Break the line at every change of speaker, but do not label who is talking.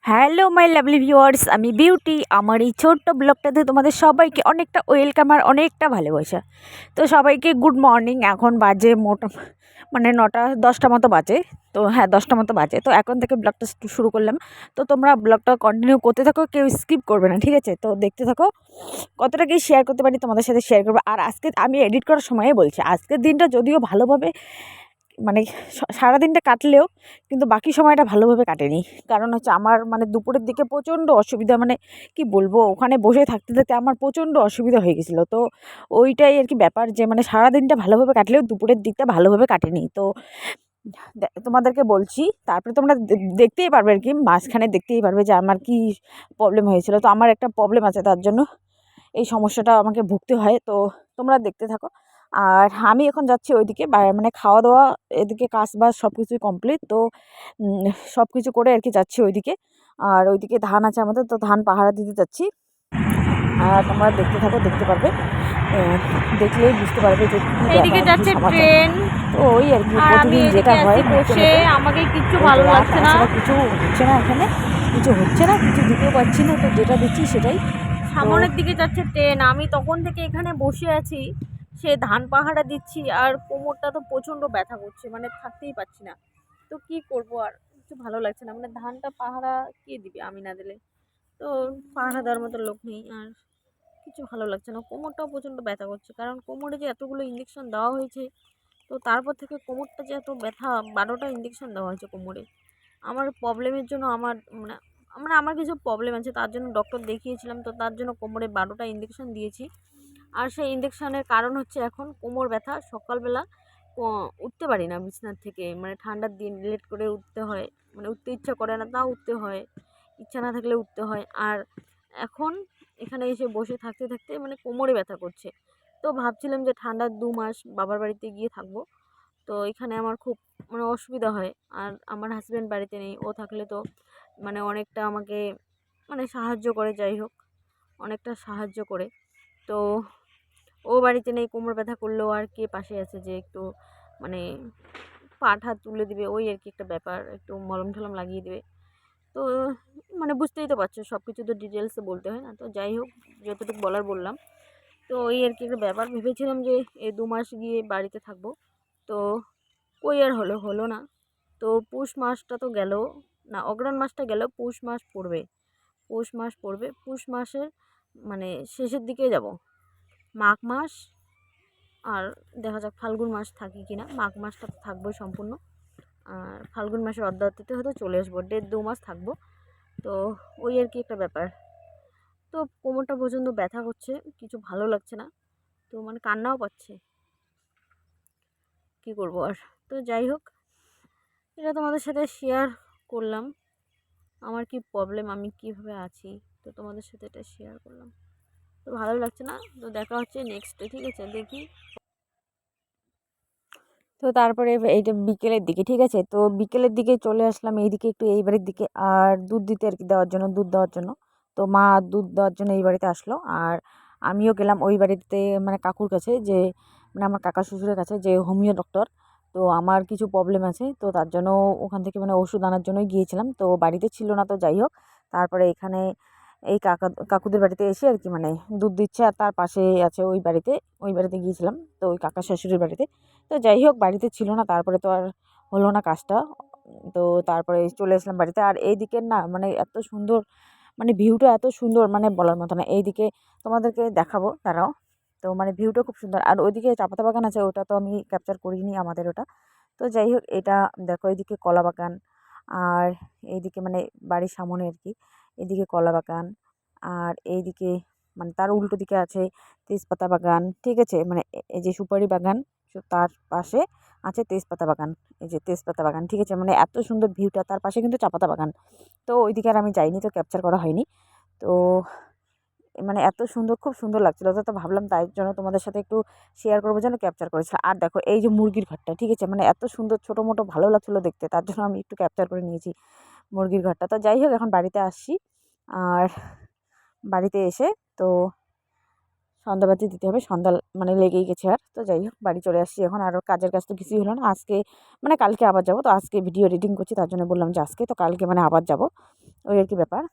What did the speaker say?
Hello my lovely viewers, আমি beauty. আমার এই ছোট্ট ব্লগটাতে তোমাদের সবাইকে অনেকটা ওয়েলকাম আর অনেকটা ভালোবাসা। তো সবাইকে গুড মর্নিং। এখন বাজে মানে 9টা 10টা মতো বাজে। তো হ্যাঁ, 10টা মতো বাজে। তো এখন থেকে ব্লগটা শুরু করলাম। তো তোমরা ব্লগটা কন্টিনিউ করতে থাকো, কেউ স্কিপ করবে না, ঠিক আছে? তো দেখতে থাকো, কতটা কি শেয়ার করতে পারি তোমাদের সাথে শেয়ার করবো। আর আজকে আমি এডিট করার সময় বলছি, আজকের দিনটা যদিও ভালোভাবে মানে সারাদিনটা কাটলেও কিন্তু বাকি সময়টা ভালোভাবে কাটেনি। কারণ হচ্ছে আমার মানে দুপুরের দিকে প্রচণ্ড অসুবিধা, মানে কি বলবো, ওখানে বসে থাকতে থাকতে আমার প্রচণ্ড অসুবিধা হয়ে গেছিলো। তো ওইটাই আর কি ব্যাপার, যে মানে সারাদিনটা ভালোভাবে কাটলেও দুপুরের দিকটা ভালোভাবে কাটেনি। তো তোমাদেরকে বলছি, তারপরে তোমরা দেখতেই পারবে আর কি, মাঝখানে দেখতেই পারবে যে আমার কি প্রবলেম হয়েছিল। তো আমার একটা প্রবলেম আছে, তার জন্য এই সমস্যাটা আমাকে ভুগতে হয়। তো তোমরা দেখতে থাকো। আর আমি এখন যাচ্ছি ওইদিকে, মানে খাওয়া দাওয়া এদিকে কাজ বাজ সব কিছুই কমপ্লিট। তো সব কিছু করে আর কি যাচ্ছি ওইদিকে। আর ওইদিকে ধান আছে আমাদের, তো ধান পাহারা দিতে যাচ্ছি। আর তোমরা দেখতে থাকো, দেখতে পারবে, দেখলেই বুঝতে পারবে যে
এইদিকে যাচ্ছে ট্রেন।
তো ওই আর কি
আর আমি
প্রতিদিন যেটা হয়
বসে, আমাকে কিচ্ছু ভালো
আর
লাগছে না।
কিছু হচ্ছে না, এখানে কিছু হচ্ছে না, কিছু দিতেও পারছি না। তো যেটা দিচ্ছি সেটাই।
সামনের দিকে যাচ্ছে ট্রেন, আমি তখন থেকে এখানে বসে আছি, সে ধান পাহারা দিচ্ছি। আর কোমরটা তো প্রচণ্ড ব্যথা করছে, মানে থাকতেই পারছি না। তো কি করব, আর কিছু ভালো লাগছে না। মানে ধানটা পাহারা কে দিবে আমি না দিলে? তো পাহারা দেওয়ার মতো লোক নেই, আর কিছু ভালো লাগছে না। কোমরটাও প্রচণ্ড ব্যথা করছে, কারণ কোমরে যে এতগুলো ইঞ্জেকশন দেওয়া হয়েছে, তো তারপর থেকে কোমরটা যে এত ব্যথা, 12টা ইঞ্জেকশন দেওয়া হয়েছে কোমরে। আমার প্রবলেমের জন্য মানে আমার কিছু প্রবলেম আছে, তার জন্য ডক্টর দেখিয়েছিলাম। তো তার জন্য কোমরে 12টা ইঞ্জেকশন দিয়েছি। আর সেই ইঞ্জেকশনের কারণ হচ্ছে এখন কোমর ব্যথা। সকালবেলা উঠতে পারি না বিছানার থেকে, মানে ঠান্ডার দিন লেট করে উঠতে হয়, মানে উঠতে ইচ্ছা করে না, তাও উঠতে হয়, ইচ্ছা না থাকলে উঠতে হয়। আর এখন এখানে এসে বসে থাকতে থাকতে মানে কোমরে ব্যথা করছে। তো ভাবছিলাম যে ঠান্ডার 2 মাস বাবার বাড়িতে গিয়ে থাকবো। তো এখানে আমার খুব মানে অসুবিধা হয়। আর আমার হাজব্যান্ড বাড়িতে নেই, ও থাকলে তো মানে অনেকটা আমাকে মানে সাহায্য করে, যাই হোক অনেকটা সাহায্য করে। তো ও বাড়িতে নেই, কোমর ব্যথা করলেও আর কে পাশে আছে যে একটু মানে পা হাত তুলে দিবে, ওই আর কি একটা ব্যাপার, একটু মলম টলম লাগিয়ে দেবে। তো মানে বুঝতেই তো পারছো, সব কিছু তো ডিটেলসে বলতে হয় না। তো যাই হোক, যতটুকু বলার বললাম। তো ওই আর কি একটা ব্যাপার, ভেবেছিলাম যে এই 2 মাস গিয়ে বাড়িতে থাকবো। তো কই আর হলো না। তো পৌষ মাসটা তো গেল, না অগ্রহায়ণ মাসটা গেল, পৌষ মাস পড়বে। পৌষ মাসের মানে শেষের দিকে যাব। মাঘ মাস, আর দেখা যাক ফাল্গুন মাস থাকি কিনা। মাঘ মাসটা তো থাকবোই সম্পূর্ণ, আর ফাল্গুন মাসের অর্ধাতে হয়তো চলে আসবো, 1.5-2 মাস থাকবো। তো ওই আর কি একটা ব্যাপার। তো কোমরটা পর্যন্ত ব্যথা করছে, কিছু ভালো লাগছে না। তো মানে কান্নাও পাচ্ছে, কি করবো আর। তো যাই হোক, এটা তোমাদের সাথে শেয়ার করলাম, আমার কি প্রবলেম, আমি কিভাবে আছি। তো তোমাদের সাথে এটা শেয়ার করলাম। তো ভালো লাগছে না। তো দেখা হচ্ছে নেক্সটে, ঠিক আছে? দেখি।
তো তারপরে এইটা বিকেলের দিকে, ঠিক আছে? তো বিকেলের দিকে চলে আসলাম এইদিকে, একটু এই বাড়ির দিকে, আর দুধ দিতে আর কি, দেওয়ার জন্য, দুধ দেওয়ার জন্য। তো মা দুধ দেওয়ার জন্য এই বাড়িতে আসলো, আর আমিও গেলাম ওই বাড়িতে, মানে কাকুর কাছে, যে মানে আমার কাকা শ্বশুরের কাছে, যে হোমিও ডক্টর। তো আমার কিছু প্রবলেম আছে, তো তার জন্য ওখান থেকে মানে ওষুধ আনার জন্যই গিয়েছিলাম। তো বাড়িতে ছিল না, তো যাই হোক, তারপরে এখানে এই কাকুদের বাড়িতে এসে আর কি মানে দুধ দিচ্ছে। আর তার পাশে আছে ওই বাড়িতে গিয়েছিলাম, তো ওই কাকা শ্বশুরের বাড়িতে। তো যাই হোক, বাড়িতে ছিল না, তারপরে তো আর হলো না কাজটা। তো তারপরে চলে আসলাম বাড়িতে। আর এই দিকের না মানে এত সুন্দর, মানে ভিউটা এত সুন্দর, মানে বলার মতো না। এইদিকে তোমাদেরকে দেখাবো, দাঁড়াও। তো মানে ভিউটা খুব সুন্দর। আর ওইদিকে চাপাতা বাগান আছে, ওটা তো আমি ক্যাপচার করিনি আমাদের ওটা। তো যাই হোক, এটা দেখো, এইদিকে কলা বাগান, আর এইদিকে মানে বাড়ির সামনে আর কি, এদিকে কলা বাগান। আর এইদিকে মানে তার উল্টো দিকে আছে তেজপাতা বাগান, ঠিক আছে? মানে এই যে সুপারি বাগান, তার পাশে আছে তেজপাতা বাগান। এই যে তেজপাতা বাগান, ঠিক আছে? মানে এত সুন্দর ভিউটা, তার পাশে কিন্তু চাপাতা বাগান। তো ওইদিকে আর আমি যাইনি, তো ক্যাপচার করা হয়নি। তো মানে এত সুন্দর, খুব সুন্দর লাগছিল। তো ভাবলাম তাই জন্য তোমাদের সাথে একটু শেয়ার করবো, যেন ক্যাপচার করেছি। আর দেখো, এই যে মুরগির ঘরটা, ঠিক আছে? মানে এত সুন্দর, ছোটো মোটো ভালো লাগছিলো দেখতে, তার জন্য আমি একটু ক্যাপচার করে নিয়েছি মুরগির ঘরটা। তো যাই হোক, এখন বাড়িতে আসছি। আর বাড়িতে এসে তো সন্ধ্যাবাতি দিতে হবে, সন্ধ্যা মানে লেগেই গেছে। আর তো যাই হোক, বাড়ি চলে আসছি এখন। আরও কাজের কাজ তো কিছুই হলো না আজকে, মানে কালকে আবার যাব। তো আজকে ভিডিও এডিটিং করছি, তার জন্য বললাম যে আজকে, তো কালকে মানে আবার যাব। ওই আর কি ব্যাপার।